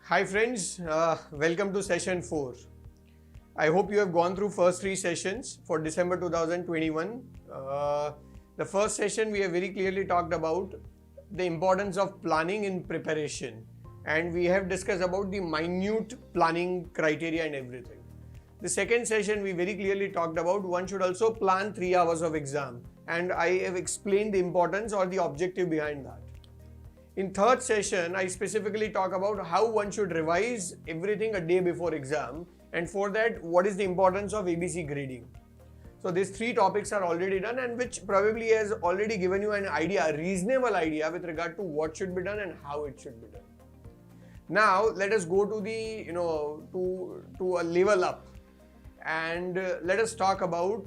Hi friends, welcome to session 4. I hope you have gone through first 3 sessions for December 2021. The first session we have very clearly talked about the importance of planning in preparation, and we have discussed about the minute planning criteria and everything. The second session we very clearly talked about one should also plan 3 hours of exam, and I have explained the importance or the objective behind that. In third session, I specifically talk about how one should revise everything a day before exam, and for that, what is the importance of ABC grading. So these 3 topics are already done, and which probably has already given you an idea, a reasonable idea with regard to what should be done and how it should be done. Now let us go to the to a level up, and let us talk about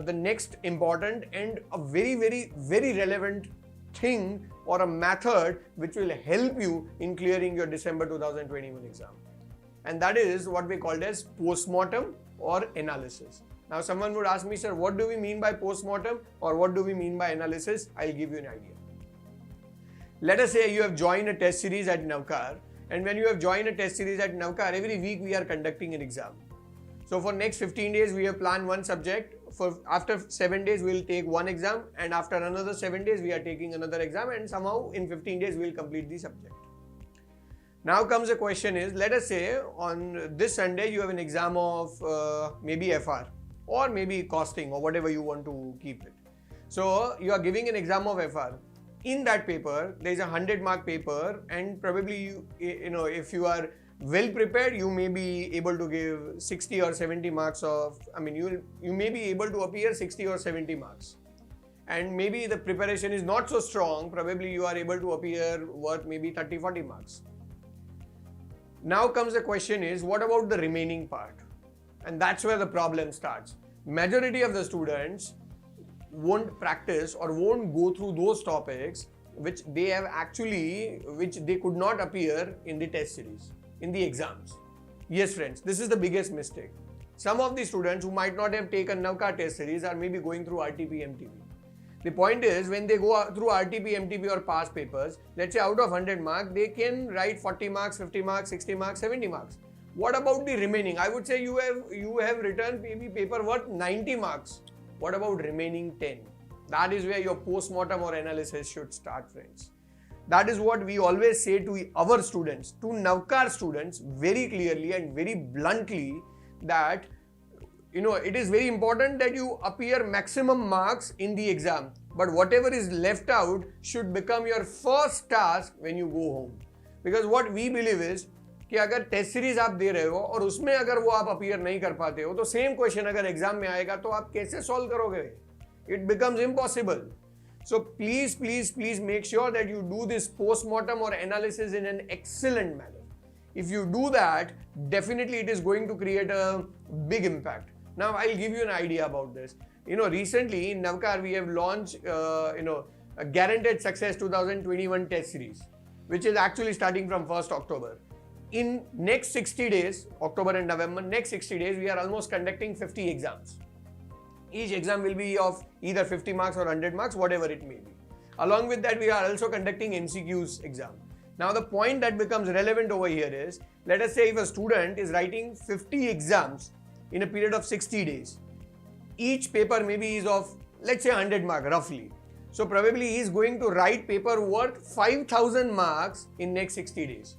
the next important and a very relevant thing or a method which will help you in clearing your December 2021 exam, and that is what we called as postmortem or analysis. Now someone would ask me, sir, what do we mean by postmortem or what do we mean by analysis? I'll give you an idea. Let us say you have joined a test series at Navkar, and when you have joined a test series at Navkar, every week we are conducting an exam. So for next 15 days we have planned one subject. After 7 days we will take one exam, and after another 7 days we are taking another exam, and somehow in 15 days we will complete the subject. Now comes the question is, let us say on this Sunday you have an exam of maybe FR or maybe costing or whatever you want to keep it. So you are giving an exam of FR. In that paper there is a 100-mark paper, and probably if you are well prepared, you may be able to give 60 or 70 marks of, you may be able to appear 60 or 70 marks. And maybe the preparation is not so strong, probably you are able to appear worth maybe 30-40 marks. Now comes the question is, what about the remaining part? And that's where the problem starts. Majority of the students won't practice or won't go through those topics which they could not appear in the test series, in the exams. Yes friends, this is the biggest mistake. Some of the students who might not have taken Navkar test series are maybe going through RTP, MTP. The point is, when they go through RTP, MTP or past papers, let's say out of 100 marks, they can write 40 marks, 50 marks, 60 marks, 70 marks. What about the remaining? I would say you have written maybe paper worth 90 marks. What about remaining 10? That is where your postmortem or analysis should start, friends. That is what we always say to our students, to Navkar students, very clearly and very bluntly, that it is very important that you appear maximum marks in the exam, but whatever is left out should become your first task when you go home. Because what we believe is कि अगर test series आप दे रहे हो और उसमें अगर वो आप अपीयर नहीं कर पाते हो, तो सेम क्वेश्चन अगर एग्जाम में आएगा तो आप कैसे सॉल्व करोगे? It becomes impossible. So please make sure that you do this postmortem or analysis in an excellent manner. If you do that, definitely it is going to create a big impact. Now I'll give you an idea about this. Recently in Navkar we have launched a Guaranteed Success 2021 test series, which is actually starting from 1st October. In next 60 days, October and November, next 60 days, we are almost conducting 50 exams. Each exam will be of either 50 marks or 100 marks, whatever it may be. Along with that, we are also conducting MCQs exam. Now, the point that becomes relevant over here is, let us say if a student is writing 50 exams in a period of 60 days, each paper maybe is of, let's say 100 marks roughly. So probably he is going to write paper worth 5,000 marks in next 60 days.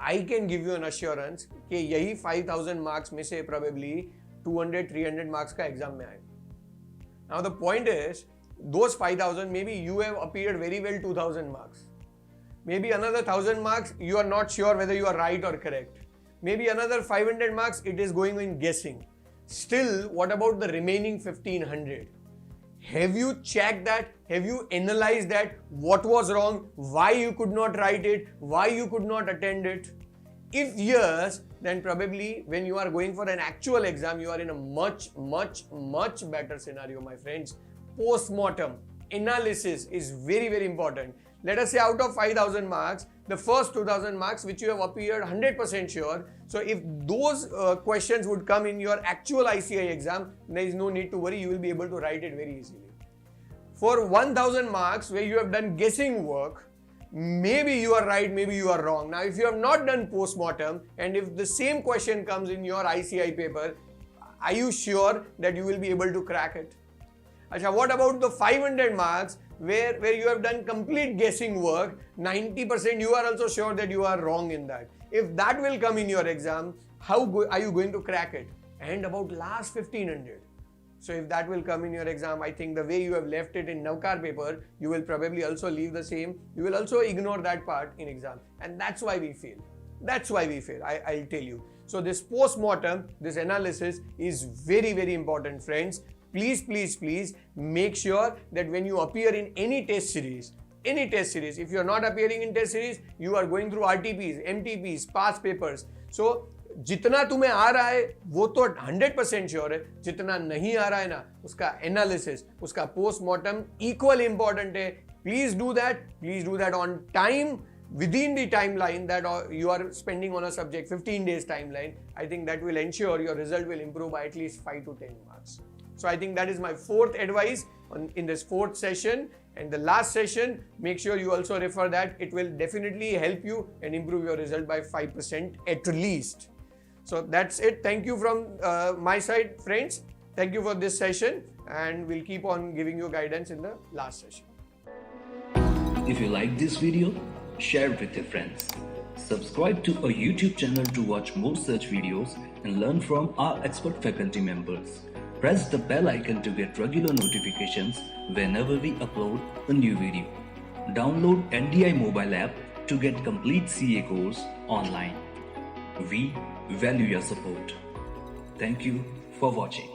I can give you an assurance कि यही 5,000 marks में से probably 200-300 marks का exam में आएगा. Now the point is, those 5,000 maybe you have appeared very well 2,000 marks. Maybe another 1,000 marks you are not sure whether you are right or correct. Maybe another 500 marks it is going in guessing. Still, what about the remaining 1,500? Have you checked that? Have you analyzed that? What was wrong? Why you could not write it? Why you could not attend it? If yes, then probably when you are going for an actual exam, you are in a much better scenario, my friends. Postmortem analysis is very important. Let us say out of 5,000 marks, the first 2,000 marks which you have appeared 100% sure. So if those questions would come in your actual ICI exam, there is no need to worry, you will be able to write it very easily. For 1,000 marks where you have done guessing work, maybe you are right, maybe you are wrong. Now, if you have not done post-mortem and if the same question comes in your ICI paper, are you sure that you will be able to crack it? Achha, what about the 500 marks where you have done complete guessing work, 90% you are also sure that you are wrong in that. If that will come in your exam, how are you going to crack it? And about last 1500. So if that will come in your exam, I think the way you have left it in Navkar paper, you will probably also leave the same. You will also ignore that part in exam. And that's why we fail. That's why we fail, I'll tell you. So this post-mortem, this analysis is very, very important, friends. Please, please, please make sure that when you appear in any test series, if you are not appearing in test series, you are going through RTPs, MTPs, past papers. So जितना तुम्हें आ रहा है वो तो 100% sure है, जितना नहीं आ रहा है ना उसका एनालिसिस, उसका पोस्टमार्टम इक्वल इंपॉर्टेंट है. Please do that on time, within the timeline that you are spending on a subject, 15 days timeline. I think that will ensure your result will improve by at least 5 to 10 marks. So I think that is my fourth advice in this fourth session. And the last session, make sure you also refer that. It will definitely help you and improve your result by 5% at least. So that's it. Thank you from my side, friends. Thank you for this session, and we'll keep on giving you guidance in the last session. If you like this video, share it with your friends. Subscribe to our YouTube channel to watch more such videos and learn from our expert faculty members. Press the bell icon to get regular notifications whenever we upload a new video. Download NDI mobile app to get complete CA course online. We value your support. Thank you for watching.